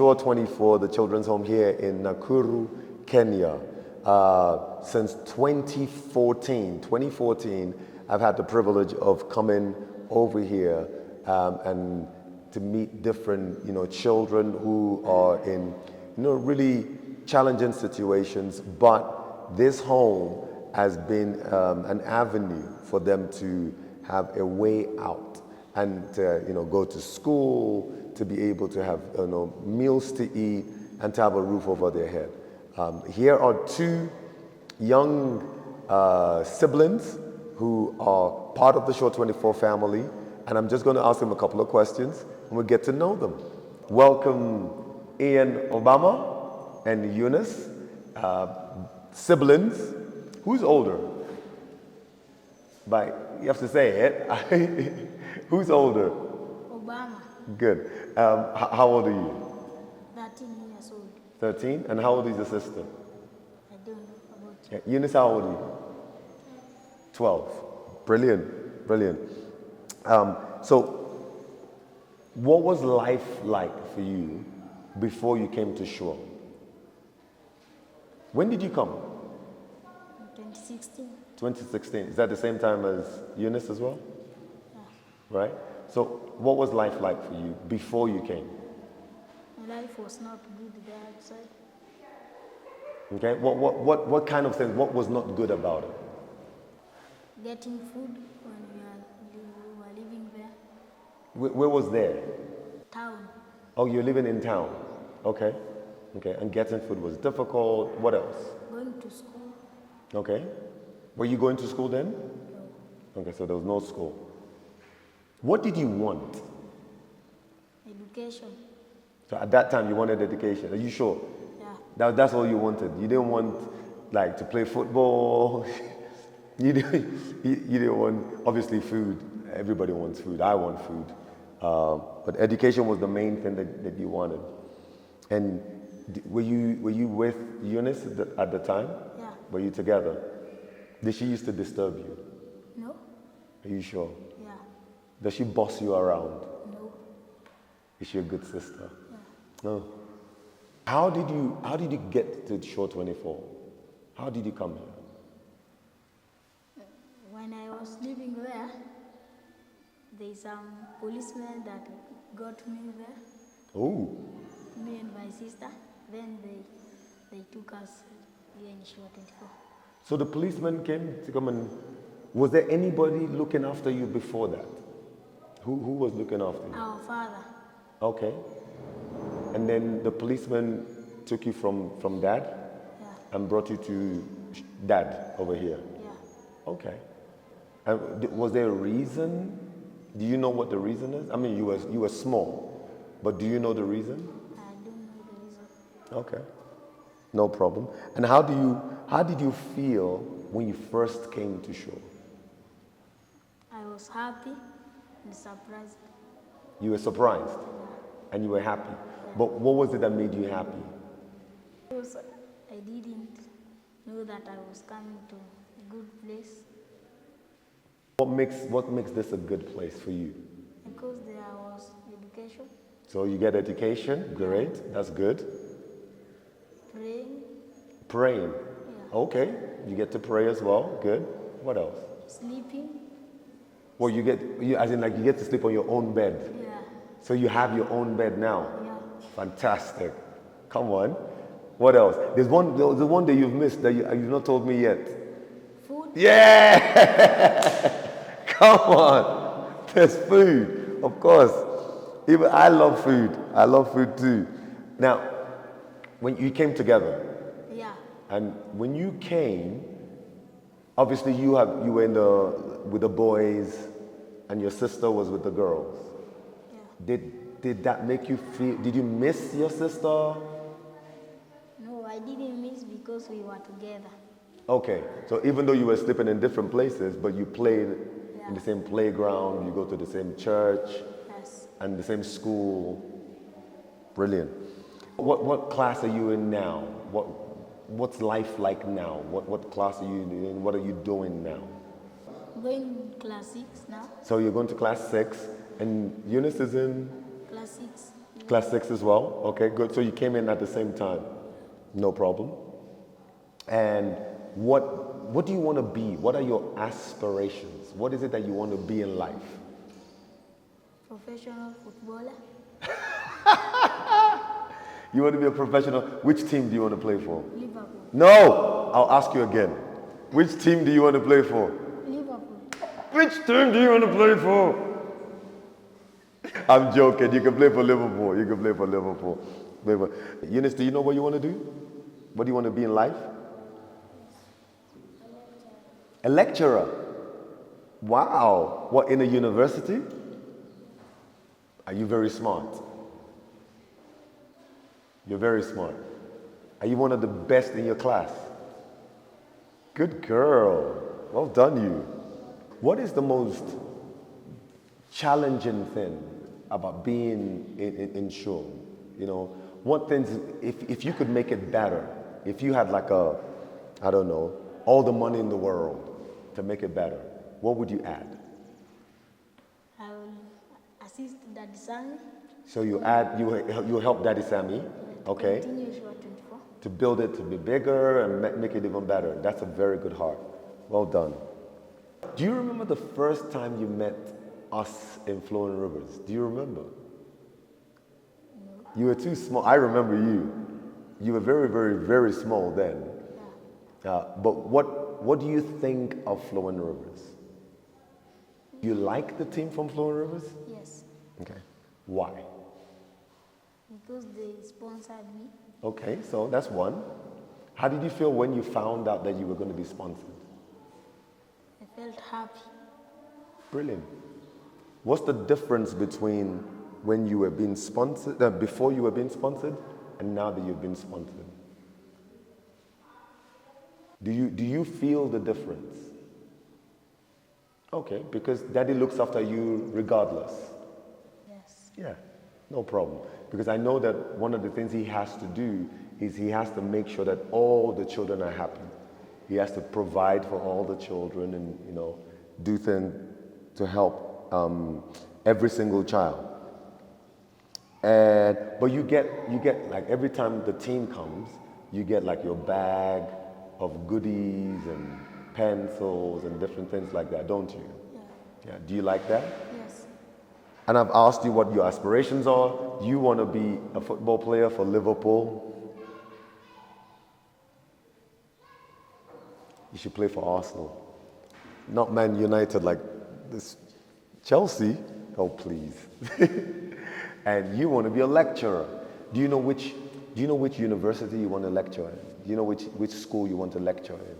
Shore 24, the children's home here in Nakuru, Kenya. Since 2014, I've had the privilege of coming over here and to meet different, children who are in, really challenging situations. But this home has been an avenue for them to have a way out and to, go to school, to be able to have, meals to eat, and to have a roof over their head. Here are two young siblings who are part of the Shore 24 family, and I'm just going to ask them a couple of questions, and we'll get to know them. Welcome, Ian Obama and Eunice, siblings. Who's older? You have to say it. Who's older? Obama. Good. How old are you? 13 years old. 13? And how old is your sister? I don't know about you. Yeah. Eunice, how old are you? 12. Brilliant. So, what was life like for you before you came to Shore? When did you come? 2016. 2016. Is that the same time as Eunice as well? Yeah. Right? So, what was life like for you before you came? My life was not good there outside. Okay. What kind of things? What was not good about it? Getting food when we were living there. Where was there? Town. Oh, you're living in town. Okay. And getting food was difficult. What else? Going to school. Okay. Were you going to school then? No. Okay, so there was no school. What did you want? Education. So at that time you wanted education. Are you sure? Yeah. That's all you wanted. You didn't want to play football. you didn't want, obviously, food. Everybody wants food. I want food. But education was the main thing that you wanted. And were you with Eunice at the time? Yeah. Were you together? Did she used to disturb you? No. Are you sure? Yeah. Does she boss you around? No. Is she a good sister? Yeah. No. How did you get to Shore 24? How did you come here? When I was living there, there's some policemen that got me there. Oh. Me and my sister. Then they took us here in Shore 24. So the policeman came to come and... Was there anybody looking after you before that? Who was looking after you? Our father. Okay. And then the policeman took you from dad? Yeah. And brought you to dad over here? Yeah. Okay. And was there a reason? Do you know what the reason is? I mean, you were small, but do you know the reason? I don't know the reason. Okay. No problem. And how did you feel when you first came to Shore? I was happy and surprised. You were surprised and you were happy. But what was it that made you happy? Because I didn't know that I was coming to a good place. What makes this a good place for you? Because there was education. So you get education, great, that's good. Praying. Yeah. Okay, you get to pray as well, good. What else? Sleeping. Well, you get to sleep on your own bed. Yeah. So you have your own bed now. Yeah. Fantastic. Come on. What else? There's one that you've missed that you've not told me yet. Food. Yeah! Come on. There's food, of course. Even I love food. I love food too. Now, when you came together, Yeah. and when you came, obviously you were with the boys, and your sister was with the girls. Yeah. Did that make you feel? Did you miss your sister? No, I didn't miss because we were together. Okay, so even though you were sleeping in different places, but you played Yeah. in the same playground, you go to the same church, Yes. and the same school. Brilliant. What class are you in now? What's life like now? What class are you in? What are you doing now? Going class 6 now. So you're going to class 6, and Eunice is in Class 6. Class 6 as well? Okay, good. So you came in at the same time. No problem. And what do you want to be? What are your aspirations? What is it that you want to be in life? Professional footballer. You want to be a professional. Which team do you want to play for? Liverpool. No! I'll ask you again. Which team do you want to play for? Liverpool. Which team do you want to play for? I'm joking. You can play for Liverpool. You can play for Liverpool. Eunice, do you know what you want to do? What do you want to be in life? A lecturer. Wow. What, in a university? Are you very smart? You're very smart. Are you one of the best in your class? Good girl. Well done, you. What is the most challenging thing about being in shul? You know, what things, if you could make it better, if you had like a, I don't know, all the money in the world to make it better, what would you add? I will assist Daddy Sammy. So you add, you help Daddy Sammy, okay, Continue Yeshua 24. to build it to be bigger and make it even better. That's a very good heart. Well done. Do you remember the first time you met us in Flowing Rivers? Do you remember? You were too small. I remember you. You were very, very, very small then. Yeah. But what do you think of Flowing Rivers? You like the team from Flowing Rivers? Yes. Okay. Why? Because they sponsored me. Okay, so that's one. How did you feel when you found out that you were going to be sponsored? I felt happy. Brilliant. What's the difference between when you were being sponsored, before you were being sponsored, and now that you've been sponsored? Do you feel the difference? Okay, because Daddy looks after you regardless. Yes. Yeah, no problem. Because I know that one of the things he has to do is he has to make sure that all the children are happy. He has to provide for all the children and, you know, do things to help every single child. But you get like every time the team comes, you get like your bag of goodies and pencils and different things like that, don't you? Yeah. Yeah. Do you like that? Yes. And I've asked you what your aspirations are. Do you want to be a football player for Liverpool? You should play for Arsenal. Not Man United like this. Chelsea? Oh, please. And you want to be a lecturer. Do you know which university you want to lecture in? Do you know which school you want to lecture in?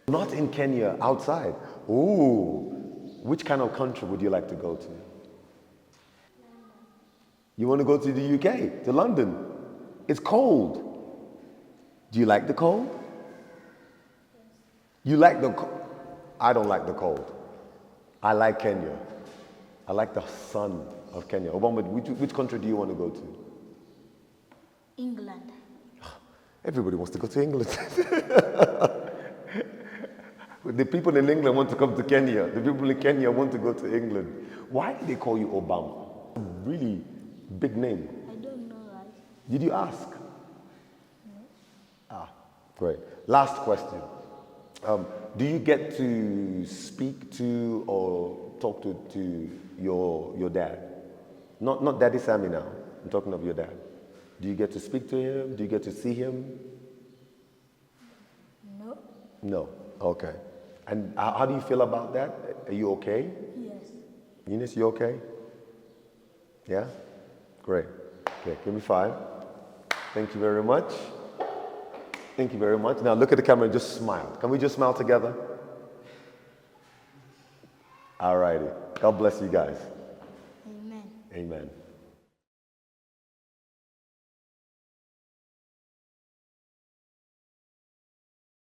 Not in Kenya, outside. Ooh. Which kind of country would you like to go to? You want to go to the UK, to London? It's cold. Do you like the cold? You like the cold? I don't like the cold. I like Kenya. I like the sun of Kenya. Obama, which country do you want to go to? England. Everybody wants to go to England. The people in England want to come to Kenya. The people in Kenya want to go to England. Why did they call you Obama? A really big name. I don't know why. Did you ask? No. Ah, great. Last question. Do you get to speak to or talk to your dad? Not Daddy Sammy now. I'm talking of your dad. Do you get to speak to him? Do you get to see him? No. No. Okay. And how do you feel about that? Are you okay? Yes. Eunice, you okay? Yeah? Great. Okay, give me 5. Thank you very much. Thank you very much. Now look at the camera and just smile. Can we just smile together? All righty. God bless you guys. Amen. Amen.